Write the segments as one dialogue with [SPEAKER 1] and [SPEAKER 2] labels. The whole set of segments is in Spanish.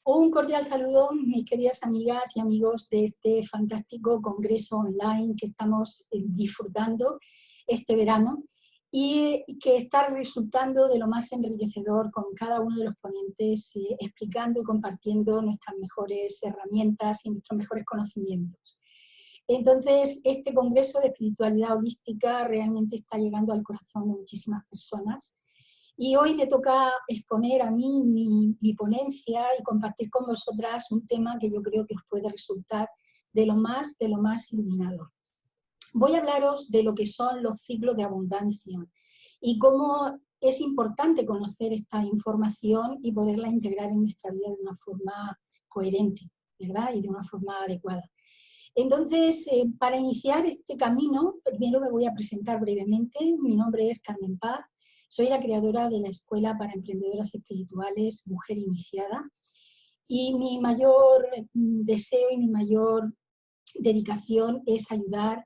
[SPEAKER 1] Un cordial saludo, mis queridas amigas y amigos de este fantástico congreso online que estamos disfrutando este verano y que está resultando de lo más enriquecedor con cada uno de los ponentes explicando y compartiendo nuestras mejores herramientas y nuestros mejores conocimientos. Entonces, este congreso de espiritualidad holística realmente está llegando al corazón de muchísimas personas. Y hoy me toca exponer a mí mi ponencia y compartir con vosotras un tema que yo creo que os puede resultar de lo más iluminador. Voy a hablaros de lo que son los ciclos de abundancia y cómo es importante conocer esta información y poderla integrar en nuestra vida de una forma coherente, ¿verdad? Y de una forma adecuada. Entonces, para iniciar este camino, primero me voy a presentar brevemente. Mi nombre es Carmen Paz. Soy la creadora de la Escuela para Emprendedoras Espirituales Mujer Iniciada y mi mayor deseo y mi mayor dedicación es ayudar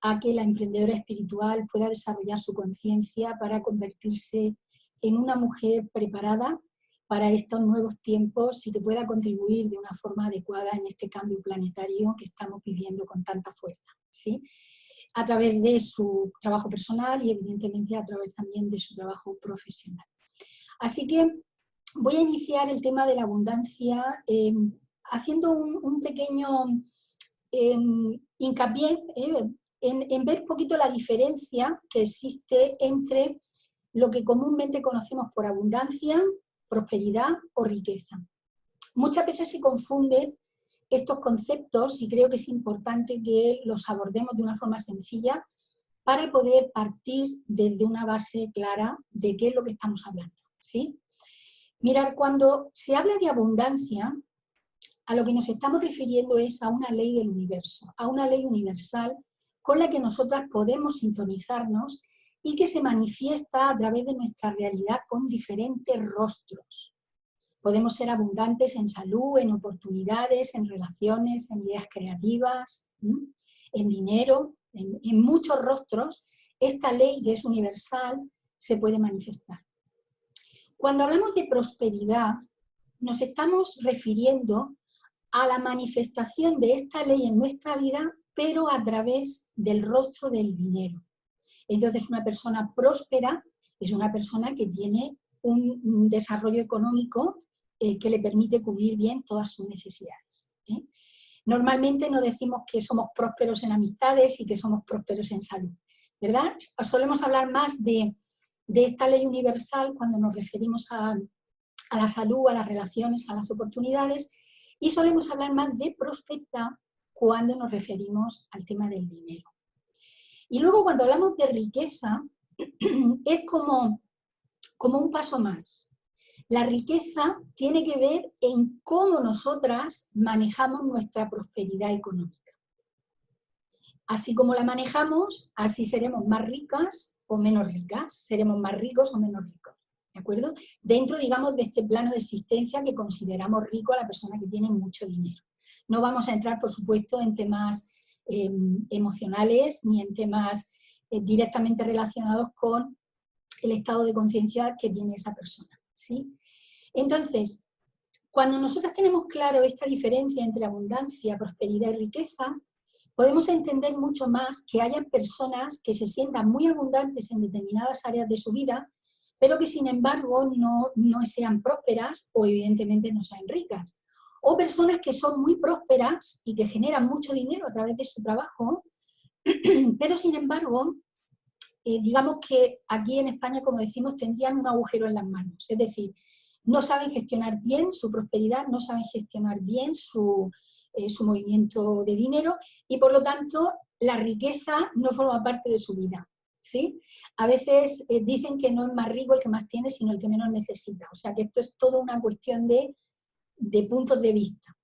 [SPEAKER 1] a que la emprendedora espiritual pueda desarrollar su conciencia para convertirse en una mujer preparada para estos nuevos tiempos y que pueda contribuir de una forma adecuada en este cambio planetario que estamos viviendo con tanta fuerza, ¿sí? A través de su trabajo personal y evidentemente a través también de su trabajo profesional. Así que voy a iniciar el tema de la abundancia haciendo un pequeño hincapié en ver un poquito la diferencia que existe entre lo que comúnmente conocemos por abundancia, prosperidad o riqueza. Muchas veces se confunden estos conceptos y creo que es importante que los abordemos de una forma sencilla para poder partir desde una base clara de qué es lo que estamos hablando, ¿sí? Mirad, cuando se habla de abundancia, a lo que nos estamos refiriendo es a una ley del universo, a una ley universal con la que nosotras podemos sintonizarnos y que se manifiesta a través de nuestra realidad con diferentes rostros. Podemos ser abundantes en salud, en oportunidades, en relaciones, en ideas creativas, en dinero, en muchos rostros. Esta ley, que es universal, se puede manifestar. Cuando hablamos de prosperidad, nos estamos refiriendo a la manifestación de esta ley en nuestra vida, pero a través del rostro del dinero. Entonces, una persona próspera es una persona que tiene un desarrollo económico que le permite cubrir bien todas sus necesidades. Normalmente no decimos que somos prósperos en amistades y que somos prósperos en salud, ¿verdad? Solemos hablar más de esta ley universal cuando nos referimos a la salud, a las relaciones, a las oportunidades, y solemos hablar más de prosperidad cuando nos referimos al tema del dinero. Y luego cuando hablamos de riqueza, es como un paso más. La riqueza tiene que ver en cómo nosotras manejamos nuestra prosperidad económica. Así como la manejamos, así seremos más ricas o menos ricas, seremos más ricos o menos ricos, ¿de acuerdo? Dentro, digamos, de este plano de existencia que consideramos rico a la persona que tiene mucho dinero. No vamos a entrar, por supuesto, en temas emocionales ni en temas directamente relacionados con el estado de conciencia que tiene esa persona, ¿sí? Entonces, cuando nosotros tenemos claro esta diferencia entre abundancia, prosperidad y riqueza, podemos entender mucho más que haya personas que se sientan muy abundantes en determinadas áreas de su vida, pero que sin embargo no sean prósperas o evidentemente no sean ricas. O personas que son muy prósperas y que generan mucho dinero a través de su trabajo, pero sin embargo, digamos que aquí en España, como decimos, tendrían un agujero en las manos. Es decir, no saben gestionar bien su prosperidad, no saben gestionar bien su movimiento de dinero y por lo tanto la riqueza no forma parte de su vida, ¿sí? A veces dicen que no es más rico el que más tiene, sino el que menos necesita. O sea que esto es toda una cuestión de puntos de vista.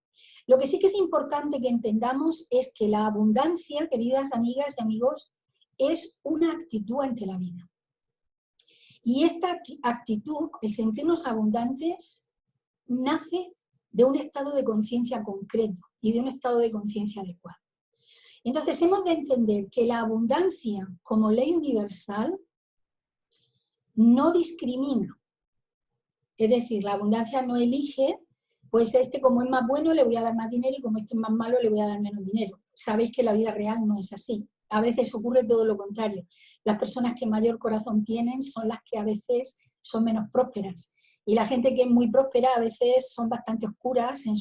[SPEAKER 1] Lo que sí que es importante que entendamos es que la abundancia, queridas amigas y amigos, es una actitud ante la vida. Y esta actitud, el sentirnos abundantes, nace de un estado de conciencia concreto y de un estado de conciencia adecuado. Entonces hemos de entender que la abundancia como ley universal no discrimina. Es decir, la abundancia no elige pues este como es más bueno le voy a dar más dinero y como este es más malo le voy a dar menos dinero. Sabéis que la vida real no es así. A veces ocurre todo lo contrario. Las personas que mayor corazón tienen son las que a veces son menos prósperas. Y la gente que es muy próspera a veces son bastante oscuras en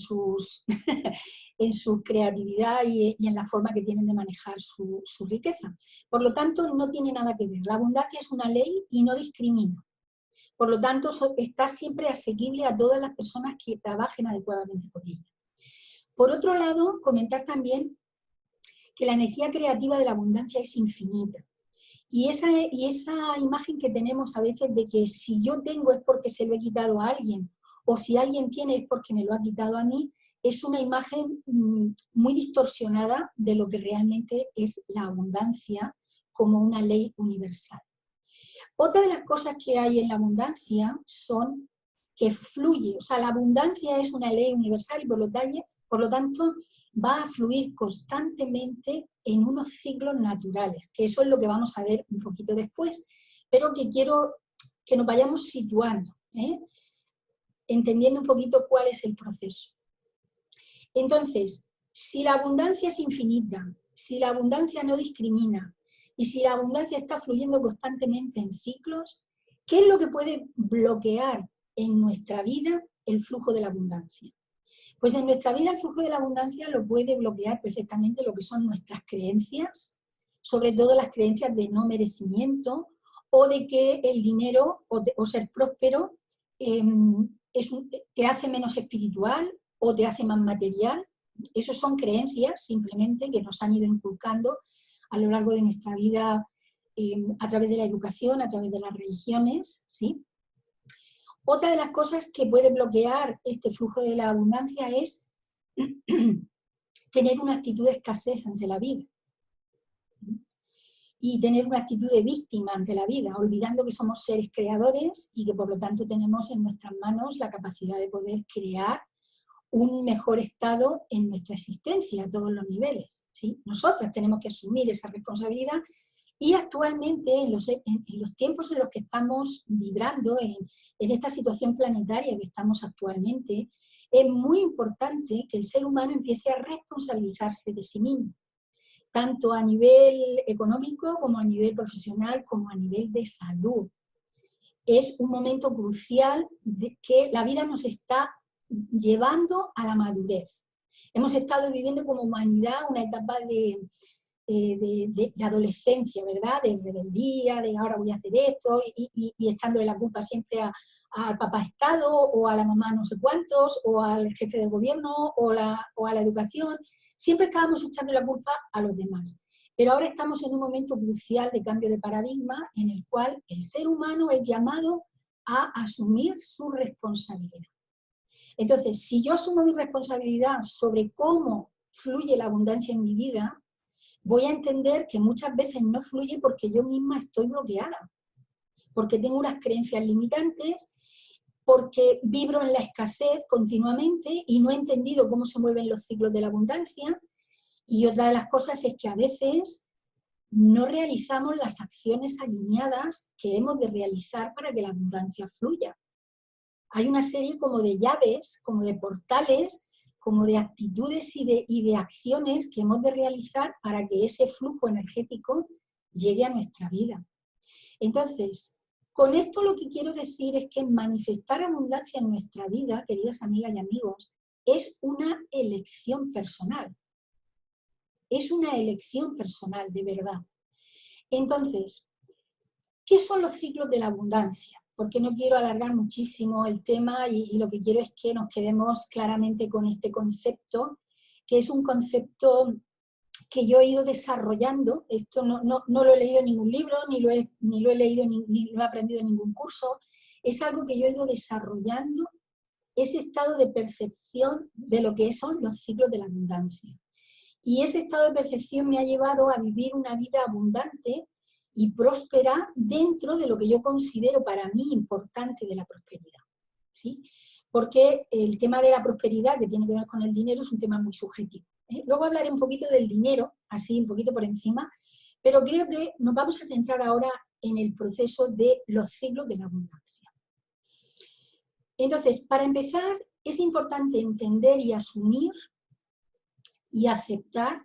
[SPEAKER 1] en su creatividad y en la forma que tienen de manejar su riqueza. Por lo tanto, no tiene nada que ver. La abundancia es una ley y no discrimina. Por lo tanto, está siempre asequible a todas las personas que trabajen adecuadamente con ella. Por otro lado, comentar también que la energía creativa de la abundancia es infinita. Y esa imagen que tenemos a veces de que si yo tengo es porque se lo he quitado a alguien, o si alguien tiene es porque me lo ha quitado a mí, es una imagen muy distorsionada de lo que realmente es la abundancia como una ley universal. Otra de las cosas que hay en la abundancia son que fluye, o sea, la abundancia es una ley universal y por lo tanto va a fluir constantemente en unos ciclos naturales, que eso es lo que vamos a ver un poquito después, pero que quiero que nos vayamos situando, entendiendo un poquito cuál es el proceso. Entonces, si la abundancia es infinita, si la abundancia no discrimina, y si la abundancia está fluyendo constantemente en ciclos, ¿qué es lo que puede bloquear en nuestra vida el flujo de la abundancia? Pues en nuestra vida el flujo de la abundancia lo puede bloquear perfectamente lo que son nuestras creencias, sobre todo las creencias de no merecimiento o de que el dinero o ser próspero te hace menos espiritual o te hace más material. Esas son creencias simplemente que nos han ido inculcando a lo largo de nuestra vida a través de la educación, a través de las religiones, ¿sí? Otra de las cosas que puede bloquear este flujo de la abundancia es tener una actitud de escasez ante la vida y tener una actitud de víctima ante la vida, olvidando que somos seres creadores y que por lo tanto tenemos en nuestras manos la capacidad de poder crear un mejor estado en nuestra existencia a todos los niveles, ¿sí? Nosotras tenemos que asumir esa responsabilidad y actualmente en los tiempos en los que estamos vibrando, en esta situación planetaria que estamos actualmente, es muy importante que el ser humano empiece a responsabilizarse de sí mismo, tanto a nivel económico como a nivel profesional, como a nivel de salud. Es un momento crucial de que la vida nos está llevando a la madurez. Hemos estado viviendo como humanidad una etapa de adolescencia, ¿verdad? De rebeldía, de ahora voy a hacer esto y echándole la culpa siempre al papá Estado o a la mamá no sé cuántos o al jefe del gobierno o a la educación. Siempre estábamos echando la culpa a los demás. Pero ahora estamos en un momento crucial de cambio de paradigma en el cual el ser humano es llamado a asumir su responsabilidad. Entonces, si yo asumo mi responsabilidad sobre cómo fluye la abundancia en mi vida, voy a entender que muchas veces no fluye porque yo misma estoy bloqueada, porque tengo unas creencias limitantes, porque vibro en la escasez continuamente y no he entendido cómo se mueven los ciclos de la abundancia. Y otra de las cosas es que a veces no realizamos las acciones alineadas que hemos de realizar para que la abundancia fluya. Hay una serie como de llaves, como de portales, como de actitudes y de acciones que hemos de realizar para que ese flujo energético llegue a nuestra vida. Entonces, con esto lo que quiero decir es que manifestar abundancia en nuestra vida, queridas amigas y amigos, es una elección personal. Es una elección personal, de verdad. Entonces, ¿qué son los ciclos de la abundancia? Porque no quiero alargar muchísimo el tema y lo que quiero es que nos quedemos claramente con este concepto, que es un concepto que yo he ido desarrollando. Esto no lo he leído en ningún libro, ni lo he leído, ni lo he aprendido en ningún curso. Es algo que yo he ido desarrollando, ese estado de percepción de lo que son los ciclos de la abundancia. Y ese estado de percepción me ha llevado a vivir una vida abundante y próspera dentro de lo que yo considero para mí importante de la prosperidad, ¿sí? Porque el tema de la prosperidad, que tiene que ver con el dinero, es un tema muy subjetivo, ¿eh? Luego hablaré un poquito del dinero, así un poquito por encima, pero creo que nos vamos a centrar ahora en el proceso de los ciclos de la abundancia. Entonces, para empezar, es importante entender y asumir y aceptar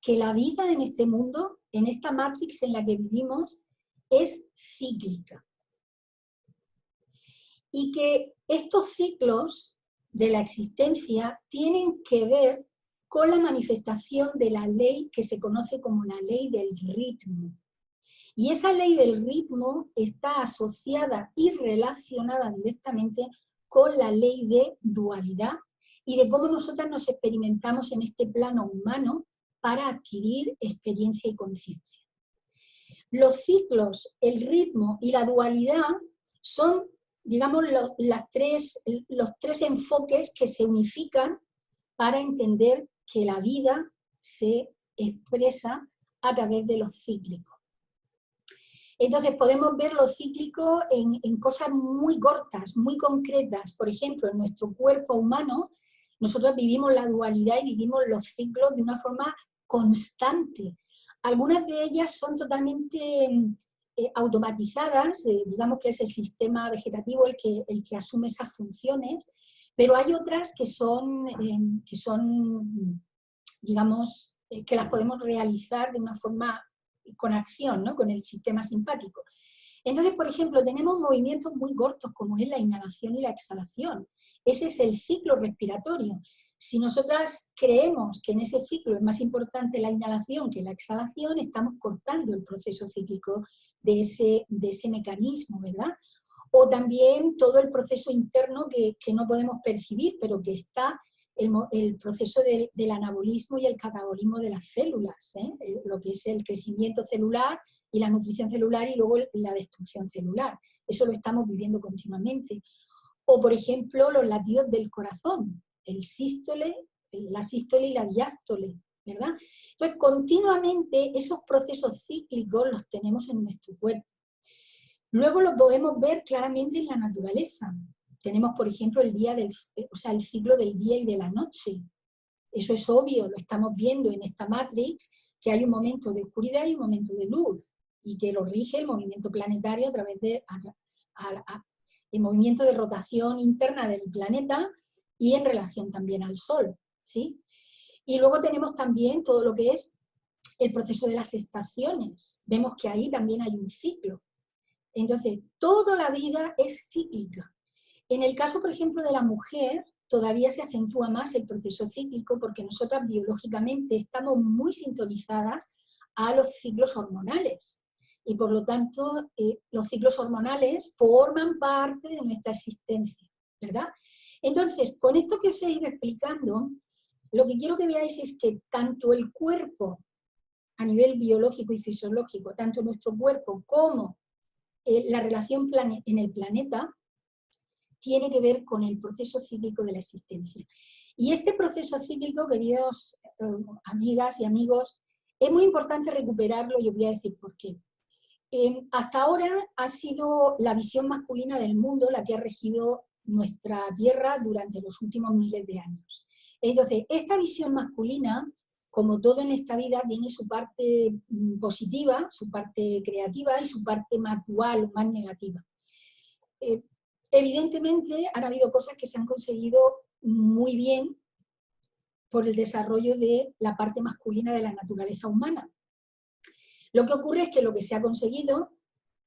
[SPEAKER 1] que la vida en este mundo, en esta matrix en la que vivimos, es cíclica. Y que estos ciclos de la existencia tienen que ver con la manifestación de la ley que se conoce como la ley del ritmo. Y esa ley del ritmo está asociada y relacionada directamente con la ley de dualidad y de cómo nosotras nos experimentamos en este plano humano para adquirir experiencia y conciencia. Los ciclos, el ritmo y la dualidad son, digamos, los tres enfoques que se unifican para entender que la vida se expresa a través de lo cíclico. Entonces podemos ver lo cíclico en cosas muy cortas, muy concretas. Por ejemplo, en nuestro cuerpo humano, nosotros vivimos la dualidad y vivimos los ciclos de una forma constante. Algunas de ellas son totalmente automatizadas, digamos que es el sistema vegetativo el que asume esas funciones, pero hay otras que son digamos, que las podemos realizar de una forma con acción, ¿no? Con el sistema simpático. Entonces, por ejemplo, tenemos movimientos muy cortos como es la inhalación y la exhalación. Ese es el ciclo respiratorio. Si nosotras creemos que en ese ciclo es más importante la inhalación que la exhalación, estamos cortando el proceso cíclico de ese mecanismo, ¿verdad? O también todo el proceso interno que no podemos percibir, pero que está el proceso del anabolismo y el catabolismo de las células, lo que es el crecimiento celular y la nutrición celular y luego la destrucción celular. Eso lo estamos viviendo continuamente. O, por ejemplo, los latidos del corazón, la sístole y la diástole, ¿verdad? Entonces, continuamente esos procesos cíclicos los tenemos en nuestro cuerpo. Luego lo podemos ver claramente en la naturaleza. Tenemos, por ejemplo, el ciclo del día y de la noche. Eso es obvio, lo estamos viendo en esta matrix, que hay un momento de oscuridad y un momento de luz, y que lo rige el movimiento planetario a través del movimiento de rotación interna del planeta y en relación también al Sol, ¿sí? Y luego tenemos también todo lo que es el proceso de las estaciones. Vemos que ahí también hay un ciclo. Entonces, toda la vida es cíclica. En el caso, por ejemplo, de la mujer, todavía se acentúa más el proceso cíclico porque nosotras biológicamente estamos muy sintonizadas a los ciclos hormonales. Y por lo tanto, los ciclos hormonales forman parte de nuestra existencia, ¿verdad? Entonces, con esto que os he ido explicando, lo que quiero que veáis es que tanto el cuerpo, a nivel biológico y fisiológico, tanto nuestro cuerpo como la relación en el planeta, tiene que ver con el proceso cíclico de la existencia. Y este proceso cíclico, queridos amigas y amigos, es muy importante recuperarlo y os voy a decir por qué. Hasta ahora ha sido la visión masculina del mundo la que ha regido nuestra Tierra durante los últimos miles de años. Entonces, esta visión masculina, como todo en esta vida, tiene su parte positiva, su parte creativa y su parte más dual, más negativa. Evidentemente han habido cosas que se han conseguido muy bien por el desarrollo de la parte masculina de la naturaleza humana. Lo que ocurre es que lo que se ha conseguido,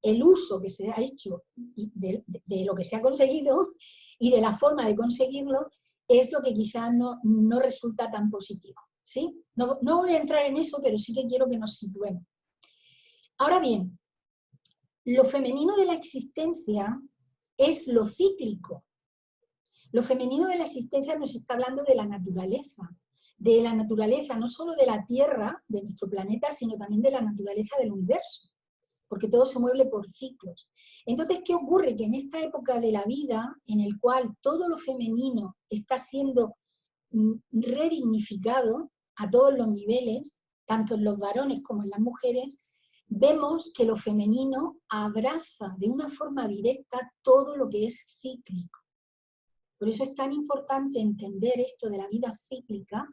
[SPEAKER 1] el uso que se ha hecho de lo que se ha conseguido y de la forma de conseguirlo es lo que quizás no resulta tan positivo, ¿sí? No voy a entrar en eso, pero sí que quiero que nos situemos. Ahora bien, lo femenino de la existencia es lo cíclico. Lo femenino de la existencia nos está hablando de la naturaleza no solo de la Tierra, de nuestro planeta, sino también de la naturaleza del universo, porque todo se mueve por ciclos. Entonces, ¿qué ocurre? Que en esta época de la vida, en el cual todo lo femenino está siendo redignificado a todos los niveles, tanto en los varones como en las mujeres, vemos que lo femenino abraza de una forma directa todo lo que es cíclico. Por eso es tan importante entender esto de la vida cíclica,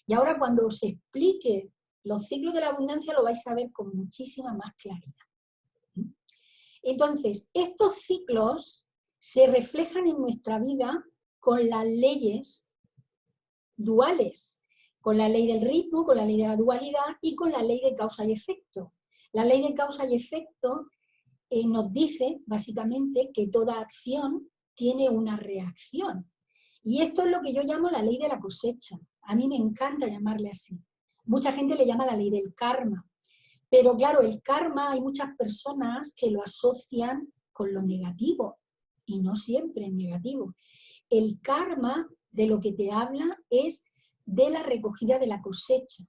[SPEAKER 1] y ahora cuando os explique los ciclos de la abundancia lo vais a ver con muchísima más claridad. Entonces, estos ciclos se reflejan en nuestra vida con las leyes duales, con la ley del ritmo, con la ley de la dualidad y con la ley de causa y efecto. La ley de causa y efecto nos dice, básicamente, que toda acción tiene una reacción. Y esto es lo que yo llamo la ley de la cosecha. A mí me encanta llamarle así. Mucha gente le llama la ley del karma. Pero claro, el karma hay muchas personas que lo asocian con lo negativo. Y no siempre es negativo. El karma de lo que te habla es de la recogida de la cosecha.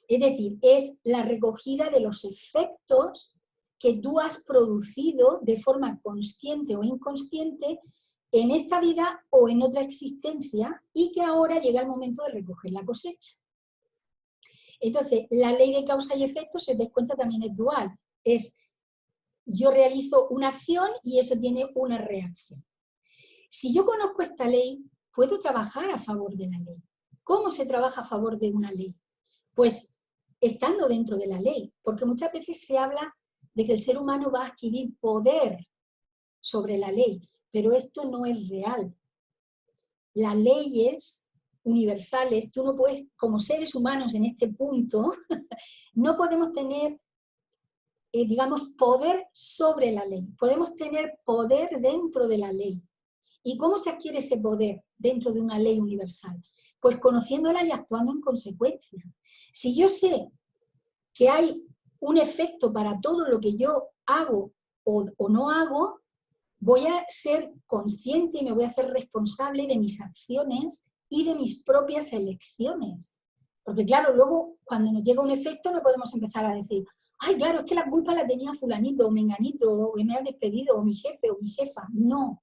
[SPEAKER 1] Es decir, es la recogida de los efectos que tú has producido de forma consciente o inconsciente en esta vida o en otra existencia y que ahora llega el momento de recoger la cosecha. Entonces, la ley de causa y efecto, si os dais cuenta, también es dual. Es yo realizo una acción y eso tiene una reacción. Si yo conozco esta ley, puedo trabajar a favor de la ley. ¿Cómo se trabaja a favor de una ley? Pues estando dentro de la ley, porque muchas veces se habla de que el ser humano va a adquirir poder sobre la ley, pero esto no es real. Las leyes universales, tú no puedes, como seres humanos en este punto, no podemos tener, digamos, poder sobre la ley. Podemos tener poder dentro de la ley. ¿Y cómo se adquiere ese poder dentro de una ley universal? Pues conociéndola y actuando en consecuencia. Si yo sé que hay un efecto para todo lo que yo hago o no hago, voy a ser consciente y me voy a hacer responsable de mis acciones y de mis propias elecciones. Porque claro, luego cuando nos llega un efecto no podemos empezar a decir, ay, claro, es que la culpa la tenía fulanito o menganito, o que me ha despedido, o mi jefe o mi jefa. No.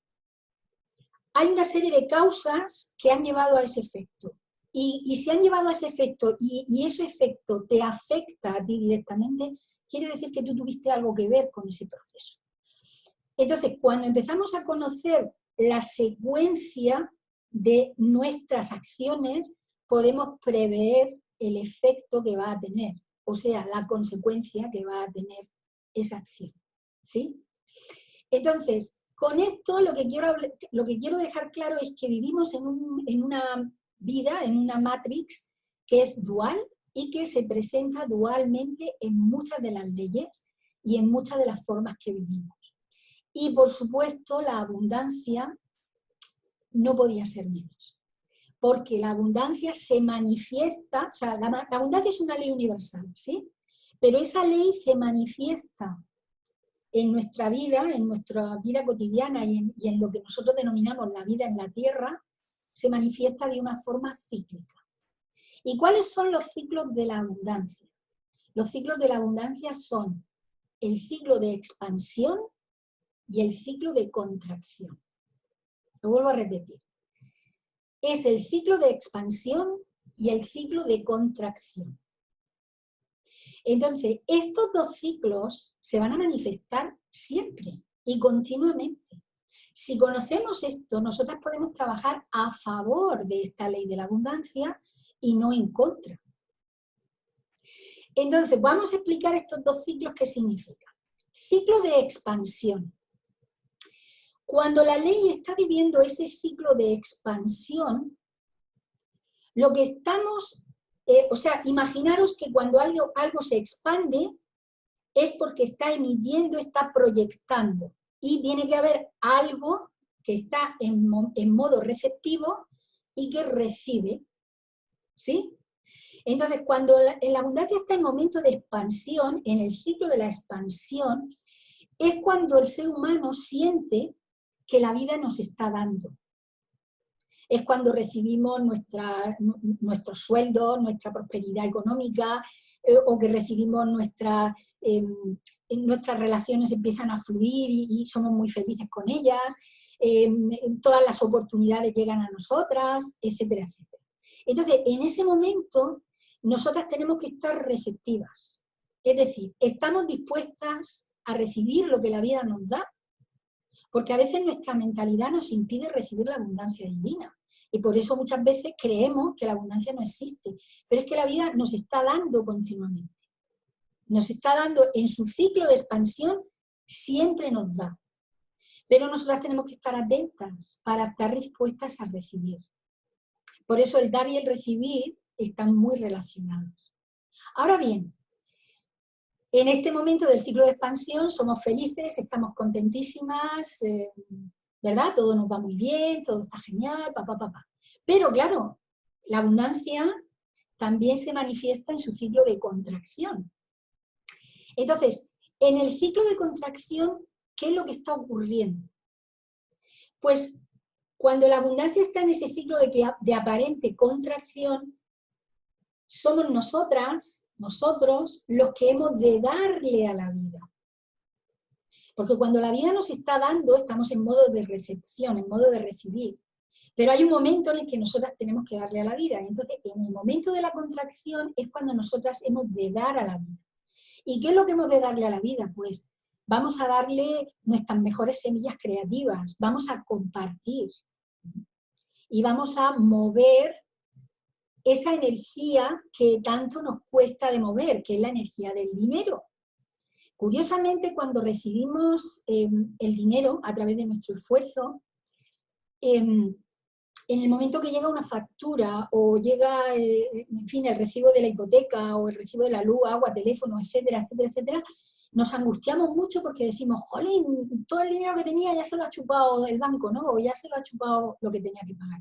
[SPEAKER 1] Hay una serie de causas que han llevado a ese efecto. Y si han llevado a ese efecto y ese efecto te afecta a ti directamente, quiere decir que tú tuviste algo que ver con ese proceso. Entonces, cuando empezamos a conocer la secuencia de nuestras acciones, podemos prever el efecto que va a tener, o sea, la consecuencia que va a tener esa acción. ¿Sí? Entonces, con esto lo que quiero dejar claro es que vivimos en una vida, en una matrix que es dual y que se presenta dualmente en muchas de las leyes y en muchas de las formas que vivimos. Y por supuesto la abundancia no podía ser menos, porque la abundancia se manifiesta, o sea, la abundancia es una ley universal, ¿sí? Pero esa ley se manifiesta en nuestra vida cotidiana y en lo que nosotros denominamos la vida en la tierra, se manifiesta de una forma cíclica. ¿Y cuáles son los ciclos de la abundancia? Los ciclos de la abundancia son el ciclo de expansión y el ciclo de contracción. Lo vuelvo a repetir. Es el ciclo de expansión y el ciclo de contracción. Entonces, estos dos ciclos se van a manifestar siempre y continuamente. Si conocemos esto, nosotras podemos trabajar a favor de esta ley de la abundancia y no en contra. Entonces, vamos a explicar estos dos ciclos qué significan. Ciclo de expansión. Cuando la ley está viviendo ese ciclo de expansión, lo que estamos, imaginaros que cuando algo se expande es porque está emitiendo, está proyectando y tiene que haber algo que está en modo receptivo y que recibe, ¿sí? Entonces, cuando la abundancia está en momento de expansión, en el ciclo de la expansión, es cuando el ser humano siente que la vida nos está dando. Es cuando recibimos nuestros sueldos, nuestra prosperidad económica, o que recibimos nuestras relaciones empiezan a fluir y somos muy felices con ellas, todas las oportunidades llegan a nosotras, etcétera, etcétera. Entonces, en ese momento, nosotras tenemos que estar receptivas. Es decir, estamos dispuestas a recibir lo que la vida nos da, porque a veces nuestra mentalidad nos impide recibir la abundancia divina. Y por eso muchas veces creemos que la abundancia no existe. Pero es que la vida nos está dando continuamente. Nos está dando en su ciclo de expansión, siempre nos da. Pero nosotras tenemos que estar atentas para estar dispuestas a recibir. Por eso el dar y el recibir están muy relacionados. Ahora bien, en este momento del ciclo de expansión somos felices, estamos contentísimas, ¿verdad? Todo nos va muy bien, todo está genial, papá. Pero claro, la abundancia también se manifiesta en su ciclo de contracción. Entonces, en el ciclo de contracción, ¿qué es lo que está ocurriendo? Pues cuando la abundancia está en ese ciclo de aparente contracción, somos nosotras, nosotros, los que hemos de darle a la vida. Porque cuando la vida nos está dando, estamos en modo de recepción, en modo de recibir. Pero hay un momento en el que nosotras tenemos que darle a la vida. Entonces, en el momento de la contracción es cuando nosotras hemos de dar a la vida. ¿Y qué es lo que hemos de darle a la vida? Pues vamos a darle nuestras mejores semillas creativas, vamos a compartir y vamos a mover esa energía que tanto nos cuesta de mover, que es la energía del dinero. Curiosamente, cuando recibimos el dinero a través de nuestro esfuerzo, en el momento que llega una factura o llega, en fin, el recibo de la hipoteca o el recibo de la luz, agua, teléfono, etcétera, etcétera, etcétera, nos angustiamos mucho porque decimos, jolín, todo el dinero que tenía ya se lo ha chupado el banco, ¿no? O ya se lo ha chupado lo que tenía que pagar.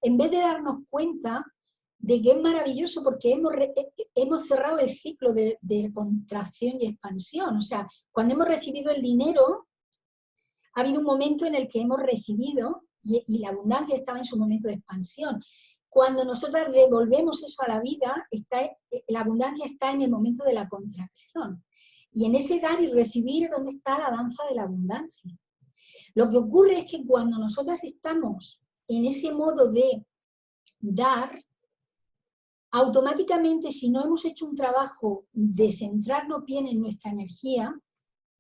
[SPEAKER 1] En vez de darnos cuenta de que es maravilloso porque hemos cerrado el ciclo de contracción y expansión. O sea, cuando hemos recibido el dinero, ha habido un momento en el que hemos recibido y la abundancia estaba en su momento de expansión. Cuando nosotros devolvemos eso a la vida, la abundancia está en el momento de la contracción. Y en ese dar y recibir es donde está la danza de la abundancia. Lo que ocurre es que cuando nosotras estamos en ese modo de dar, automáticamente, si no hemos hecho un trabajo de centrarnos bien en nuestra energía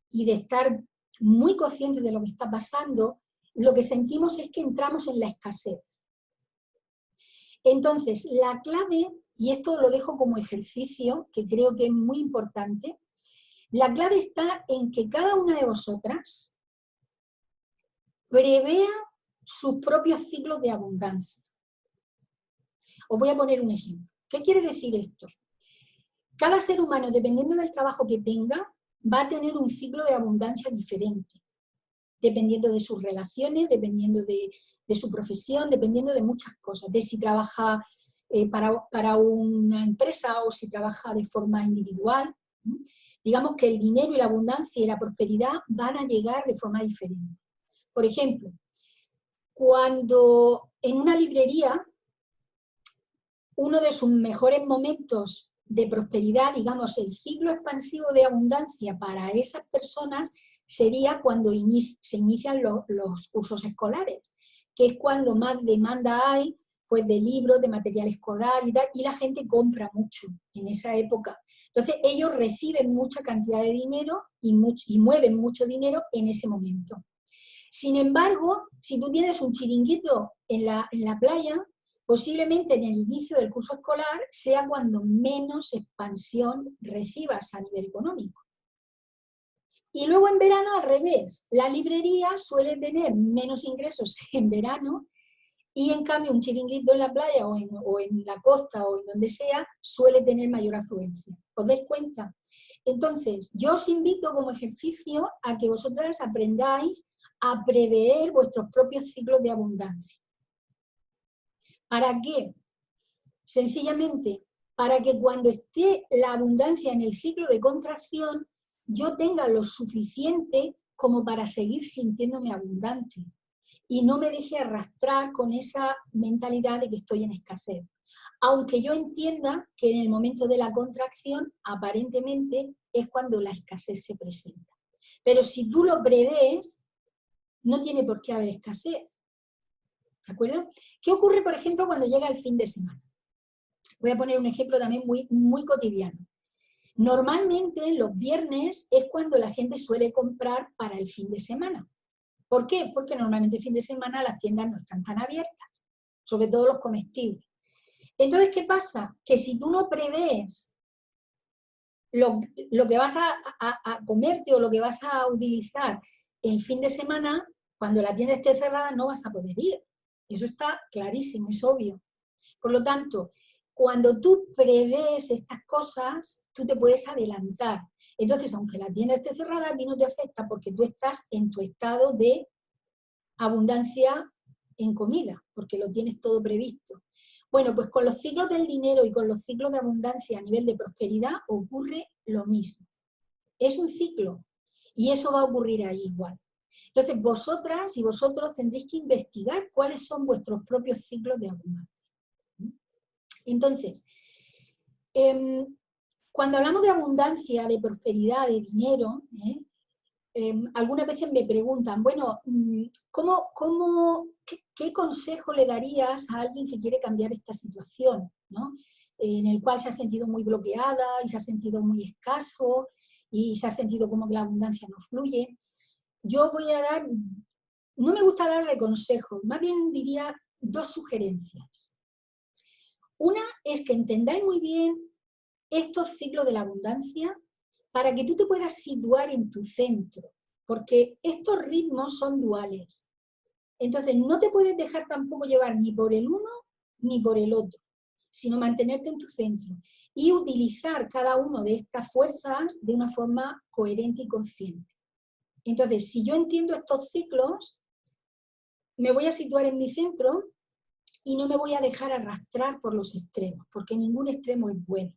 [SPEAKER 1] y de estar muy conscientes de lo que está pasando, lo que sentimos es que entramos en la escasez. Entonces, la clave, y esto lo dejo como ejercicio, que creo que es muy importante, la clave está en que cada una de vosotras prevea sus propios ciclos de abundancia. Os voy a poner un ejemplo. ¿Qué quiere decir esto? Cada ser humano, dependiendo del trabajo que tenga, va a tener un ciclo de abundancia diferente, dependiendo de sus relaciones, dependiendo de su profesión, dependiendo de muchas cosas, de si trabaja para una empresa o si trabaja de forma individual. Digamos que el dinero y la abundancia y la prosperidad van a llegar de forma diferente. Por ejemplo, cuando en una librería uno de sus mejores momentos de prosperidad, digamos, el ciclo expansivo de abundancia para esas personas sería cuando se inician los cursos escolares, que es cuando más demanda hay pues, de libros, de material escolar y tal, y la gente compra mucho en esa época. Entonces ellos reciben mucha cantidad de dinero y mueven mucho dinero en ese momento. Sin embargo, si tú tienes un chiringuito en la playa, posiblemente en el inicio del curso escolar sea cuando menos expansión recibas a nivel económico. Y luego en verano al revés, la librería suele tener menos ingresos en verano y en cambio un chiringuito en la playa o en la costa o en donde sea suele tener mayor afluencia. ¿Os dais cuenta? Entonces, yo os invito como ejercicio a que vosotras aprendáis a prever vuestros propios ciclos de abundancia. ¿Para qué? Sencillamente, para que cuando esté la abundancia en el ciclo de contracción, yo tenga lo suficiente como para seguir sintiéndome abundante y no me deje arrastrar con esa mentalidad de que estoy en escasez. Aunque yo entienda que en el momento de la contracción, aparentemente, es cuando la escasez se presenta. Pero si tú lo prevés, no tiene por qué haber escasez. ¿De acuerdo? ¿Qué ocurre, por ejemplo, cuando llega el fin de semana? Voy a poner un ejemplo también muy cotidiano. Normalmente los viernes es cuando la gente suele comprar para el fin de semana. ¿Por qué? Porque normalmente el fin de semana las tiendas no están tan abiertas, sobre todo los comestibles. Entonces, ¿qué pasa? Que si tú no prevés lo que vas a comerte o lo que vas a utilizar el fin de semana, Cuando la tienda esté cerrada no vas a poder ir. Eso está clarísimo, es obvio. Por lo tanto, cuando tú prevés estas cosas, tú te puedes adelantar. Entonces, aunque la tienda esté cerrada, a ti no te afecta porque tú estás en tu estado de abundancia en comida, porque lo tienes todo previsto. Bueno, pues con los ciclos del dinero y con los ciclos de abundancia a nivel de prosperidad ocurre lo mismo. Es un ciclo y eso va a ocurrir ahí igual. Entonces, vosotras y vosotros tendréis que investigar cuáles son vuestros propios ciclos de abundancia. Entonces, cuando hablamos de abundancia, de prosperidad, de dinero, algunas veces me preguntan, bueno, ¿qué consejo le darías a alguien que quiere cambiar esta situación, ¿no? En el cual se ha sentido muy bloqueada y se ha sentido muy escaso y se ha sentido como que la abundancia no fluye? Yo voy a dar, no me gusta darle consejos, más bien diría 2 sugerencias. Una es que entendáis muy bien estos ciclos de la abundancia para que tú te puedas situar en tu centro, porque estos ritmos son duales. Entonces no te puedes dejar tampoco llevar ni por el uno ni por el otro, sino mantenerte en tu centro y utilizar cada una de estas fuerzas de una forma coherente y consciente. Entonces, si yo entiendo estos ciclos, me voy a situar en mi centro y no me voy a dejar arrastrar por los extremos, porque ningún extremo es bueno.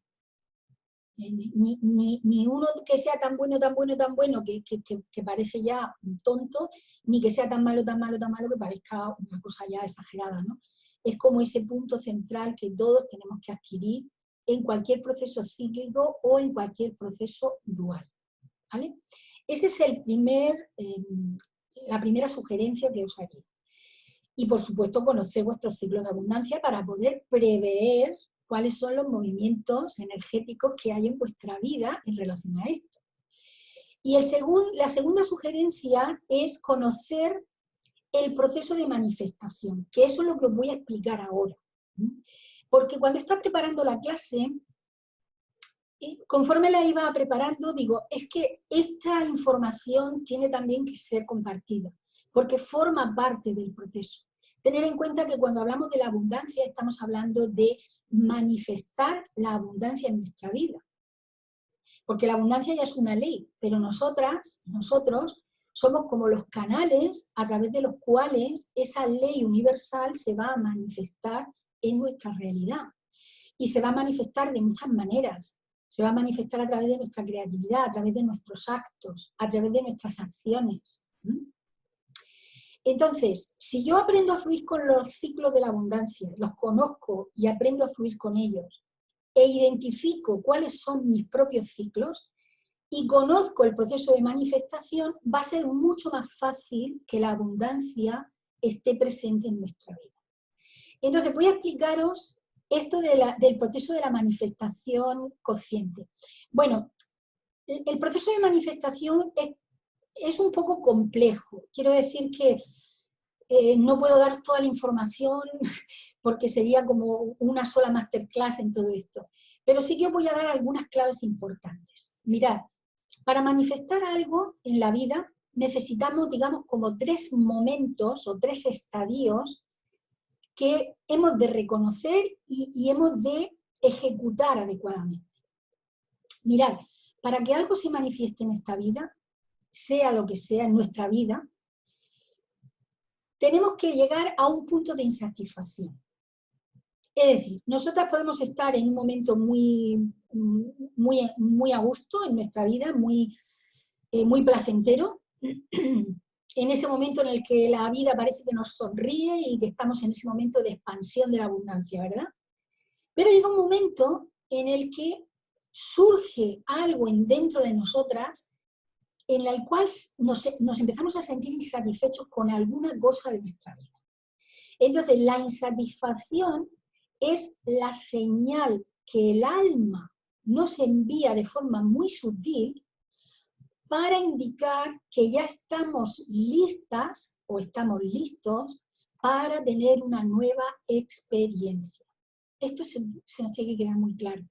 [SPEAKER 1] Ni uno que sea tan bueno, tan bueno, tan bueno que parece ya tonto, ni que sea tan malo, tan malo, tan malo que parezca una cosa ya exagerada, ¿no? Es como ese punto central que todos tenemos que adquirir en cualquier proceso cíclico o en cualquier proceso dual, ¿vale? Esa es la primera sugerencia que os haría. Y por supuesto conocer vuestros ciclos de abundancia para poder prever cuáles son los movimientos energéticos que hay en vuestra vida en relación a esto. Y la segunda sugerencia es conocer el proceso de manifestación, que eso es lo que os voy a explicar ahora. Porque cuando estaba preparando la clase, conforme la iba preparando, digo, es que esta información tiene también que ser compartida, porque forma parte del proceso. Tener en cuenta que cuando hablamos de la abundancia estamos hablando de manifestar la abundancia en nuestra vida. Porque la abundancia ya es una ley, pero nosotros somos como los canales a través de los cuales esa ley universal se va a manifestar en nuestra realidad. Y se va a manifestar de muchas maneras. Se va a manifestar a través de nuestra creatividad, a través de nuestros actos, a través de nuestras acciones. Entonces, si yo aprendo a fluir con los ciclos de la abundancia, los conozco y aprendo a fluir con ellos, e identifico cuáles son mis propios ciclos y conozco el proceso de manifestación, va a ser mucho más fácil que la abundancia esté presente en nuestra vida. Entonces, voy a explicaros esto del proceso de la manifestación consciente. Bueno, el proceso de manifestación es un poco complejo. Quiero decir que no puedo dar toda la información porque sería como una sola masterclass en todo esto. Pero sí que os voy a dar algunas claves importantes. Mirad, para manifestar algo en la vida necesitamos, digamos, como 3 momentos o 3 estadios que hemos de reconocer y hemos de ejecutar adecuadamente. Mirad, para que algo se manifieste en esta vida, sea lo que sea en nuestra vida, tenemos que llegar a un punto de insatisfacción. Es decir, nosotras podemos estar en un momento muy a gusto en nuestra vida, muy placentero, en ese momento en el que la vida parece que nos sonríe y que estamos en ese momento de expansión de la abundancia, ¿verdad? Pero llega un momento en el que surge algo dentro de nosotras en el cual nos empezamos a sentir insatisfechos con alguna cosa de nuestra vida. Entonces, la insatisfacción es la señal que el alma nos envía de forma muy sutil para indicar que ya estamos listas o estamos listos para tener una nueva experiencia. Esto se nos tiene que quedar muy claro.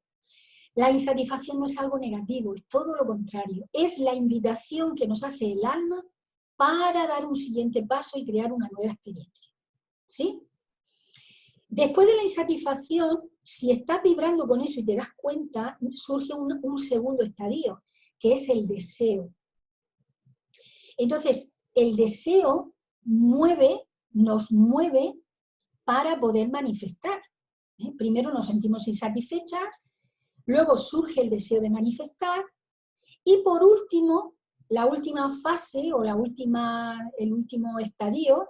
[SPEAKER 1] La insatisfacción no es algo negativo, es todo lo contrario. Es la invitación que nos hace el alma para dar un siguiente paso y crear una nueva experiencia. ¿Sí? Después de la insatisfacción, si estás vibrando con eso y te das cuenta, surge un segundo estadio, que es el deseo. Entonces, el deseo nos mueve para poder manifestar. Primero nos sentimos insatisfechas, luego surge el deseo de manifestar y por último, la última fase o el último estadio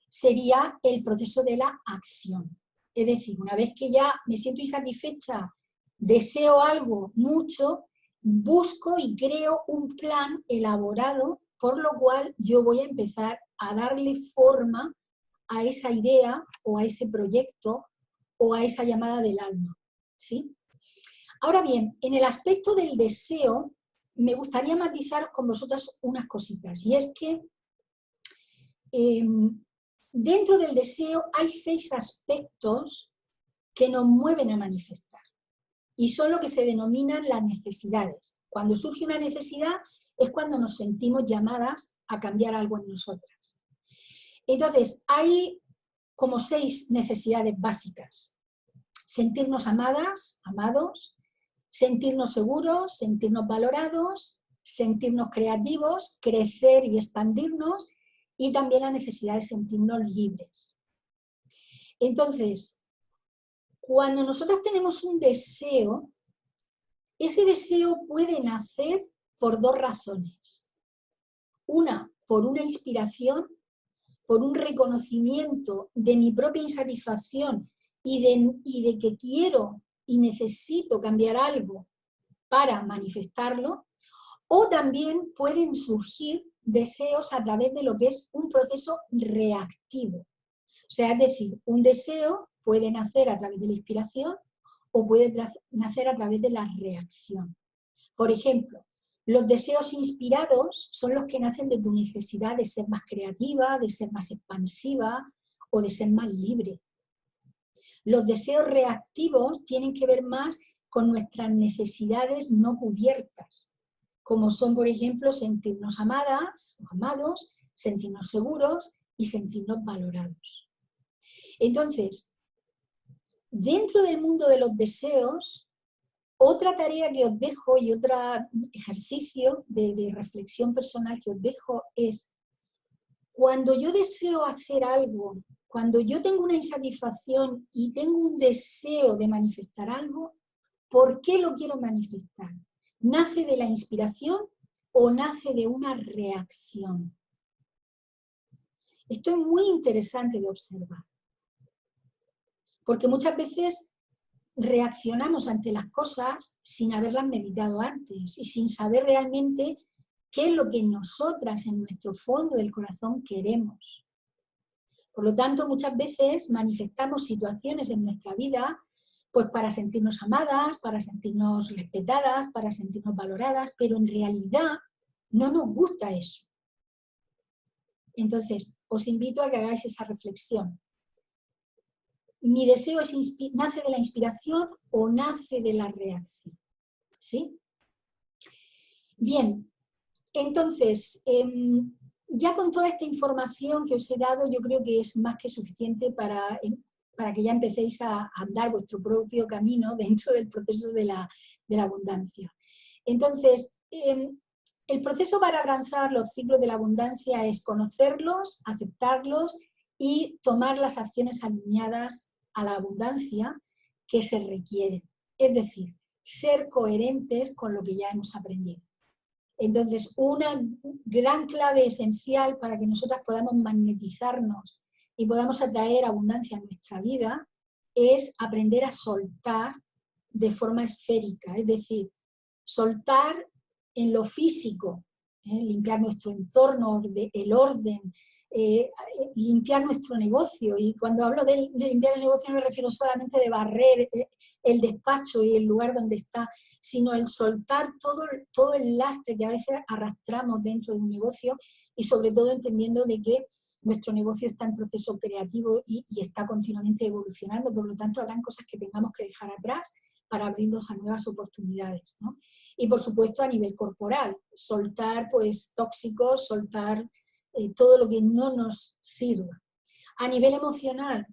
[SPEAKER 1] sería el proceso de la acción. Es decir, una vez que ya me siento insatisfecha, deseo algo mucho, busco y creo un plan elaborado, por lo cual yo voy a empezar a darle forma a esa idea o a ese proyecto o a esa llamada del alma. ¿Sí? Ahora bien, en el aspecto del deseo, me gustaría matizar con vosotras unas cositas, y es que dentro del deseo hay 6 aspectos que nos mueven a manifestar y son lo que se denominan las necesidades. Cuando surge una necesidad es cuando nos sentimos llamadas a cambiar algo en nosotras. Entonces, hay como 6 necesidades básicas. Sentirnos amadas, amados, sentirnos seguros, sentirnos valorados, sentirnos creativos, crecer y expandirnos, y también la necesidad de sentirnos libres. Entonces, cuando nosotros tenemos un deseo, ese deseo puede nacer por 2 razones. Una, por una inspiración, por un reconocimiento de mi propia insatisfacción y de que quiero y necesito cambiar algo para manifestarlo, o también pueden surgir deseos a través de lo que es un proceso reactivo. O sea, es decir, un deseo puede nacer a través de la inspiración o puede nacer a través de la reacción. Por ejemplo, los deseos inspirados son los que nacen de tu necesidad de ser más creativa, de ser más expansiva o de ser más libre. Los deseos reactivos tienen que ver más con nuestras necesidades no cubiertas, como son, por ejemplo, sentirnos amadas, amados, sentirnos seguros y sentirnos valorados. Entonces, dentro del mundo de los deseos, otra tarea que os dejo y otro ejercicio de reflexión personal que os dejo es, cuando yo deseo hacer algo, cuando yo tengo una insatisfacción y tengo un deseo de manifestar algo, ¿por qué lo quiero manifestar? ¿Nace de la inspiración o nace de una reacción? Esto es muy interesante de observar, porque muchas veces reaccionamos ante las cosas sin haberlas meditado antes y sin saber realmente qué es lo que nosotras en nuestro fondo del corazón queremos. Por lo tanto, muchas veces manifestamos situaciones en nuestra vida pues para sentirnos amadas, para sentirnos respetadas, para sentirnos valoradas, pero en realidad no nos gusta eso. Entonces, os invito a que hagáis esa reflexión. ¿Mi deseo nace de la inspiración o nace de la reacción? ¿Sí? Bien, entonces, ya con toda esta información que os he dado, yo creo que es más que suficiente para que ya empecéis a andar vuestro propio camino dentro del proceso de la abundancia. Entonces, el proceso para abrazar los ciclos de la abundancia es conocerlos, aceptarlos y tomar las acciones alineadas a la abundancia que se requieren. Es decir, ser coherentes con lo que ya hemos aprendido. Entonces, una gran clave esencial para que nosotras podamos magnetizarnos y podamos atraer abundancia a nuestra vida es aprender a soltar de forma esférica, es decir, soltar en lo físico, limpiar nuestro entorno, el orden, limpiar nuestro negocio. Y cuando hablo de limpiar el negocio no me refiero solamente de barrer el despacho y el lugar donde está, sino el soltar todo el lastre que a veces arrastramos dentro de un negocio y sobre todo entendiendo de que nuestro negocio está en proceso creativo y está continuamente evolucionando, por lo tanto habrán cosas que tengamos que dejar atrás para abrirnos a nuevas oportunidades, ¿no? Y por supuesto a nivel corporal, soltar pues tóxicos, soltar todo lo que no nos sirva. A nivel emocional,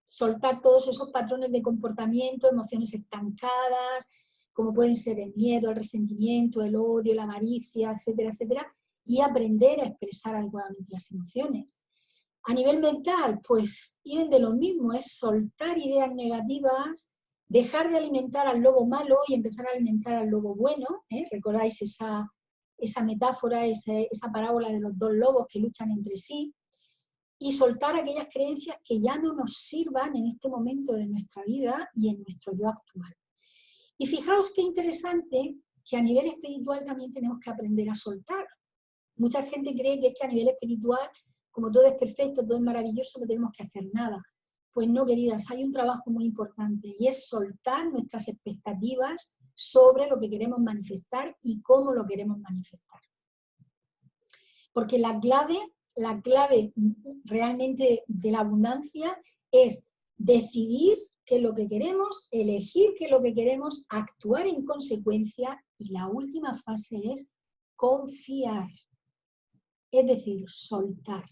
[SPEAKER 1] soltar todos esos patrones de comportamiento, emociones estancadas, como pueden ser el miedo, el resentimiento, el odio, la avaricia, etcétera, etcétera, y aprender a expresar adecuadamente las emociones. A nivel mental, pues ir de lo mismo, es soltar ideas negativas, dejar de alimentar al lobo malo y empezar a alimentar al lobo bueno. ¿Recordáis esa metáfora, esa parábola de los dos lobos que luchan entre sí? Y soltar aquellas creencias que ya no nos sirvan en este momento de nuestra vida y en nuestro yo actual. Y fijaos qué interesante que a nivel espiritual también tenemos que aprender a soltar. Mucha gente cree que es que a nivel espiritual, como todo es perfecto, todo es maravilloso, no tenemos que hacer nada. Pues no, queridas, hay un trabajo muy importante y es soltar nuestras expectativas sobre lo que queremos manifestar y cómo lo queremos manifestar. Porque la clave realmente de la abundancia es decidir qué es lo que queremos, elegir qué es lo que queremos, actuar en consecuencia y la última fase es confiar. Es decir, soltar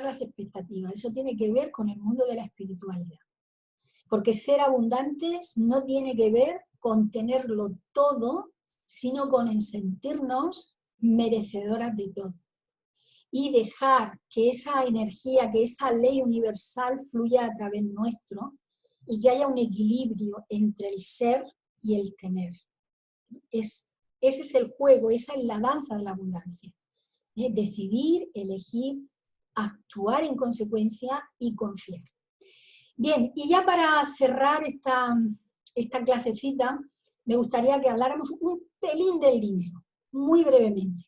[SPEAKER 1] las expectativas. Eso tiene que ver con el mundo de la espiritualidad. Porque ser abundantes no tiene que ver con tenerlo todo, sino con sentirnos merecedoras de todo. Y dejar que esa energía, que esa ley universal fluya a través nuestro y que haya un equilibrio entre el ser y el tener. Ese es el juego, esa es la danza de la abundancia. Decidir, elegir, actuar en consecuencia y confiar. Bien, y ya para cerrar esta clasecita, me gustaría que habláramos un pelín del dinero, muy brevemente.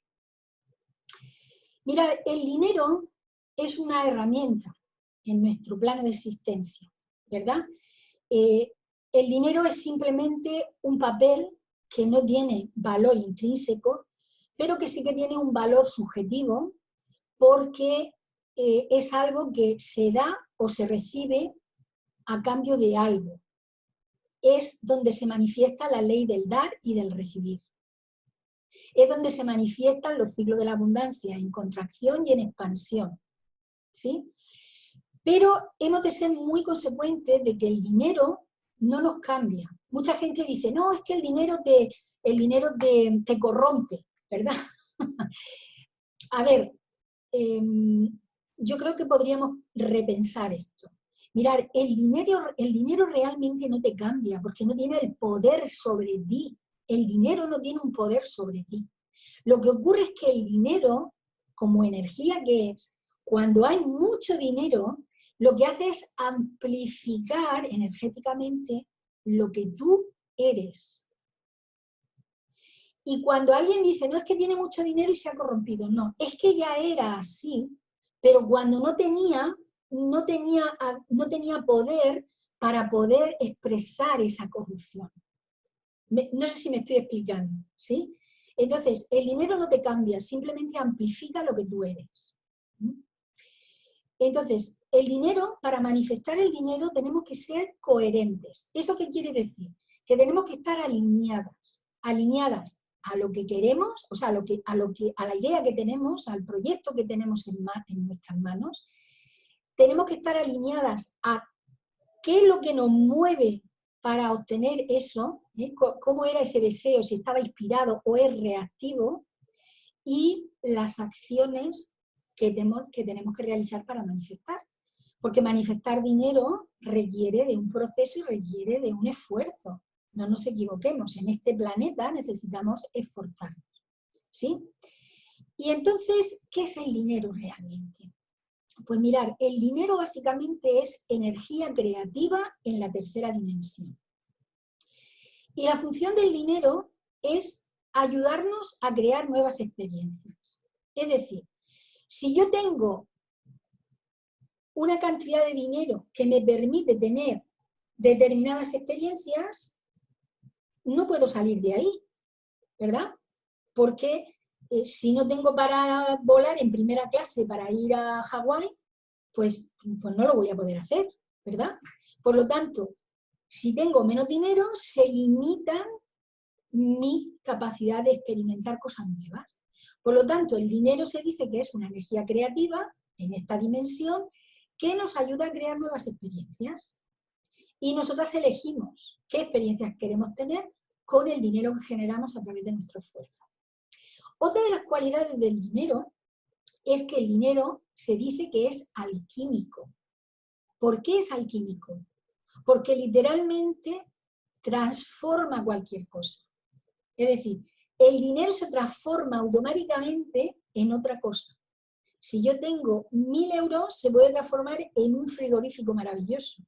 [SPEAKER 1] Mirad, el dinero es una herramienta en nuestro plano de existencia, ¿verdad? El dinero es simplemente un papel que no tiene valor intrínseco, pero que sí que tiene un valor subjetivo porque es algo que se da o se recibe a cambio de algo. Es donde se manifiesta la ley del dar y del recibir. Es donde se manifiestan los ciclos de la abundancia, en contracción y en expansión. ¿Sí? Pero hemos de ser muy consecuentes de que el dinero no nos cambia. Mucha gente dice, no, es que el dinero te corrompe, ¿verdad? A ver, yo creo que podríamos repensar esto. Mirar, el dinero realmente no te cambia porque no tiene el poder sobre ti. El dinero no tiene un poder sobre ti. Lo que ocurre es que el dinero, como energía que es, cuando hay mucho dinero, lo que hace es amplificar energéticamente lo que tú eres. Y cuando alguien dice, no es que tiene mucho dinero y se ha corrompido, no, es que ya era así, pero cuando no tenía poder para poder expresar esa corrupción. No sé si me estoy explicando, ¿sí? Entonces, el dinero no te cambia, simplemente amplifica lo que tú eres. Entonces, el dinero, para manifestar el dinero tenemos que ser coherentes. ¿Eso qué quiere decir? Que tenemos que estar alineadas a lo que queremos, o sea, a la idea que tenemos, al proyecto que tenemos en nuestras manos. Tenemos que estar alineadas a qué es lo que nos mueve para obtener eso, cómo era ese deseo, si estaba inspirado o es reactivo, y las acciones que tenemos que realizar para manifestar. Porque manifestar dinero requiere de un proceso y requiere de un esfuerzo. No nos equivoquemos, en este planeta necesitamos esforzarnos. ¿Sí? Y entonces, ¿qué es el dinero realmente? Pues mirar, el dinero básicamente es energía creativa en la tercera dimensión. Y la función del dinero es ayudarnos a crear nuevas experiencias. Es decir, si yo tengo una cantidad de dinero que me permite tener determinadas experiencias, no puedo salir de ahí, ¿verdad? Porque si no tengo para volar en primera clase para ir a Hawái, pues no lo voy a poder hacer, ¿verdad? Por lo tanto, si tengo menos dinero, se limitan mi capacidad de experimentar cosas nuevas. Por lo tanto, el dinero se dice que es una energía creativa en esta dimensión que nos ayuda a crear nuevas experiencias. Y nosotras elegimos qué experiencias queremos tener con el dinero que generamos a través de nuestro esfuerzo. Otra de las cualidades del dinero es que el dinero se dice que es alquímico. ¿Por qué es alquímico? Porque literalmente transforma cualquier cosa. Es decir, el dinero se transforma automáticamente en otra cosa. Si yo tengo 1.000 euros, se puede transformar en un frigorífico maravilloso.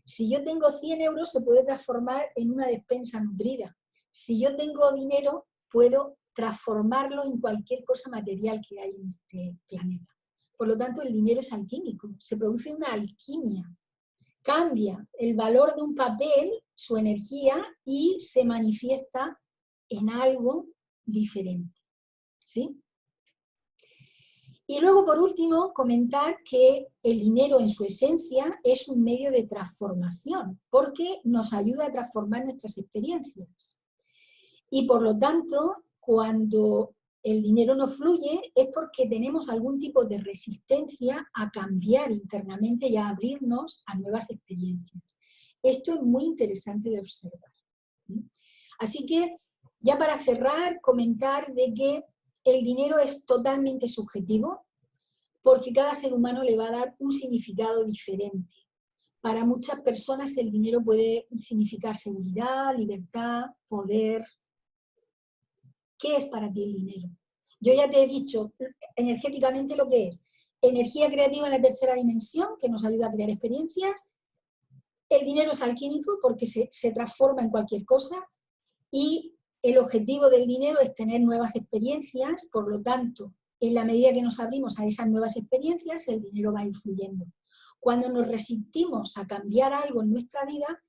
[SPEAKER 1] Si yo tengo 100 euros, se puede transformar en una despensa nutrida. Si yo tengo dinero, puedo transformarlo en cualquier cosa material que hay en este planeta. Por lo tanto, el dinero es alquímico, se produce una alquimia. Cambia el valor de un papel, su energía, y se manifiesta en algo diferente. ¿Sí? Y luego, por último, comentar que el dinero en su esencia es un medio de transformación, porque nos ayuda a transformar nuestras experiencias. Y por lo tanto, cuando el dinero no fluye es porque tenemos algún tipo de resistencia a cambiar internamente y a abrirnos a nuevas experiencias. Esto es muy interesante de observar. Así que, ya para cerrar, comentar de que el dinero es totalmente subjetivo porque cada ser humano le va a dar un significado diferente. Para muchas personas el dinero puede significar seguridad, libertad, poder. ¿Qué es para ti el dinero? Yo ya te he dicho energéticamente lo que es. Energía creativa en la tercera dimensión, que nos ayuda a crear experiencias. El dinero es alquímico porque se transforma en cualquier cosa. Y el objetivo del dinero es tener nuevas experiencias, por lo tanto, en la medida que nos abrimos a esas nuevas experiencias, el dinero va influyendo. Cuando nos resistimos a cambiar algo en nuestra vida,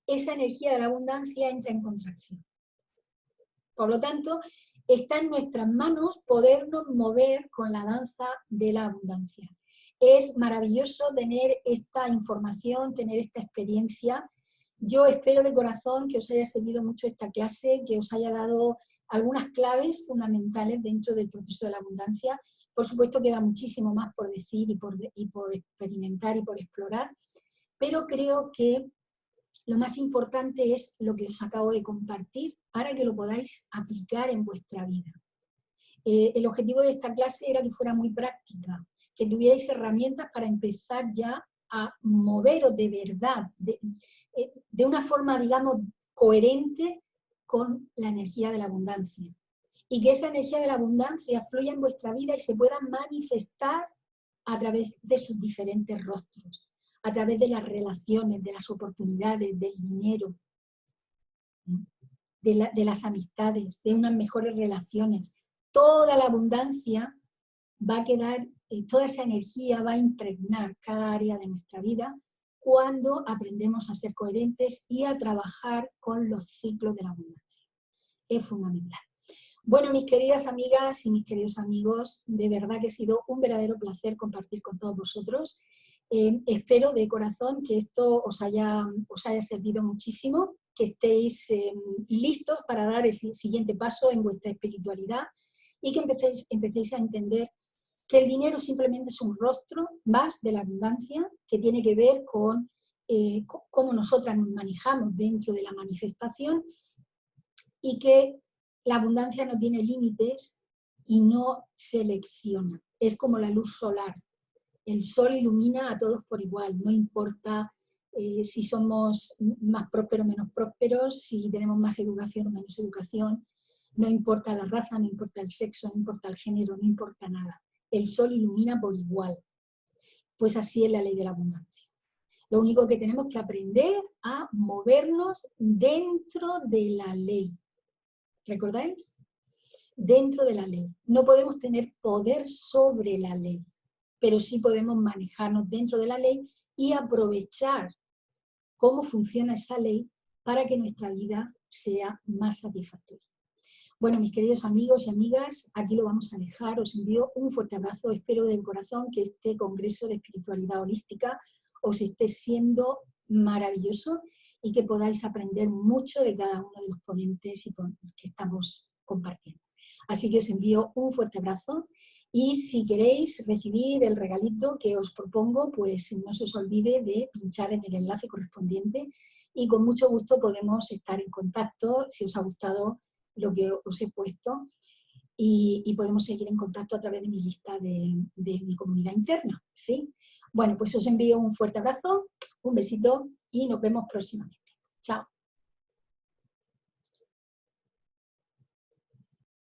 [SPEAKER 1] esa energía de la abundancia entra en contracción. Por lo tanto, está en nuestras manos podernos mover con la danza de la abundancia. Es maravilloso tener esta información, tener esta experiencia. Yo espero de corazón que os haya servido mucho esta clase, que os haya dado algunas claves fundamentales dentro del proceso de la abundancia. Por supuesto queda muchísimo más por decir y por experimentar y por explorar, pero creo que lo más importante es lo que os acabo de compartir para que lo podáis aplicar en vuestra vida. El objetivo de esta clase era que fuera muy práctica, que tuvierais herramientas para empezar ya a moveros de verdad, de una forma, digamos, coherente con la energía de la abundancia. Y que esa energía de la abundancia fluya en vuestra vida y se pueda manifestar a través de sus diferentes rostros, a través de las relaciones, de las oportunidades, del dinero, de las amistades, de unas mejores relaciones. Toda la abundancia va a quedar, toda esa energía va a impregnar cada área de nuestra vida cuando aprendemos a ser coherentes y a trabajar con los ciclos de la abundancia. Es fundamental. Bueno, mis queridas amigas y mis queridos amigos, de verdad que ha sido un verdadero placer compartir con todos vosotros. Espero de corazón que esto os haya servido muchísimo, que estéis listos para dar ese siguiente paso en vuestra espiritualidad y que empecéis a entender que el dinero simplemente es un rostro más de la abundancia que tiene que ver con cómo nosotras nos manejamos dentro de la manifestación y que la abundancia no tiene límites y no selecciona. Es como la luz solar. El sol ilumina a todos por igual, no importa si somos más prósperos o menos prósperos, si tenemos más educación o menos educación, no importa la raza, no importa el sexo, no importa el género, no importa nada. El sol ilumina por igual. Pues así es la ley de la abundancia. Lo único que tenemos que aprender a movernos dentro de la ley. ¿Recordáis? Dentro de la ley. No podemos tener poder sobre la ley, pero sí podemos manejarnos dentro de la ley y aprovechar cómo funciona esa ley para que nuestra vida sea más satisfactoria. Bueno, mis queridos amigos y amigas, aquí lo vamos a dejar. Os envío un fuerte abrazo. Espero de corazón que este congreso de espiritualidad holística os esté siendo maravilloso y que podáis aprender mucho de cada uno de los ponentes y que estamos compartiendo. Así que os envío un fuerte abrazo y si queréis recibir el regalito que os propongo, pues no se os olvide de pinchar en el enlace correspondiente y con mucho gusto podemos estar en contacto si os ha gustado lo que os he puesto y podemos seguir en contacto a través de mi lista de mi comunidad interna, ¿sí? Bueno, pues os envío un fuerte abrazo, un besito y nos vemos próximamente. Chao.